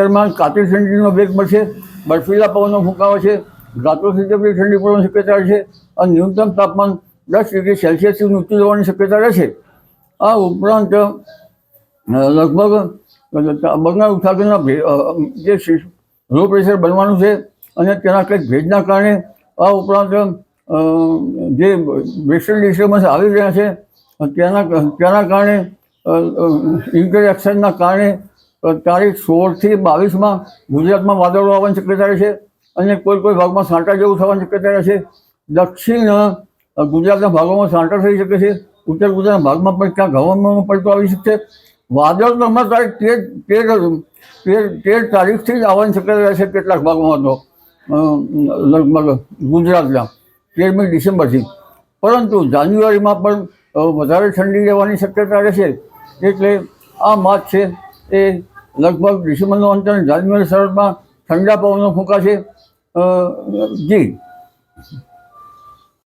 શહેરમાં કાતિલ ઠંડીનો વેગ મળશે, બર્ફીલા પવનો ફૂંકાવો છે, રાત્રોથી જેટલી ઠંડી પડવાની શક્યતા છે અને ન્યૂનતમ તાપમાન 10 ડિગ્રી સેલ્સિયસથી ઊંચું જવાની શક્યતા રહેશે. આ ઉપરાંત લગભગ બંગાળ ઉપસાગરના જે લો પ્રેશર બનવાનું છે અને તેના કંઈક ભેજના કારણે આ ઉપરાંત જે વેસ્ટર્ન ડિસ્ટર્બન્સ આવી રહ્યા છે તેના કારણે ઇન્ટરએક્શનના કારણે તારીખ 16 થી 22 ગુજરાતમાં વાદળો આવવાની શક્યતા રહેશે અને કોઈ ભાગમાં છાંટા જેવું થવાની શક્યતા રહેશે. દક્ષિણ ગુજરાતના ભાગોમાં છાંટા થઈ શકે છે, ઉત્તર ગુજરાતના ભાગમાં પણ ક્યાંક હવામાનમાં પડતો આવી શકશે. વાદળ તો હમણાં તારીખ 13 તારીખથી જ આવવાની શક્યતા રહેશે કેટલાક ભાગોમાં તો લગભગ ગુજરાતના 13મી ડિસેમ્બરથી, પરંતુ જાન્યુઆરીમાં પણ વધારે ઠંડી રહેવાની શક્યતા રહેશે. એટલે આ માસ છે એ લગભગ ડિસેમ્બરનો અંત અને જાન્યુઆરી શરૂઆતમાં ઠંડા પવનો ફૂંકાશે. જી.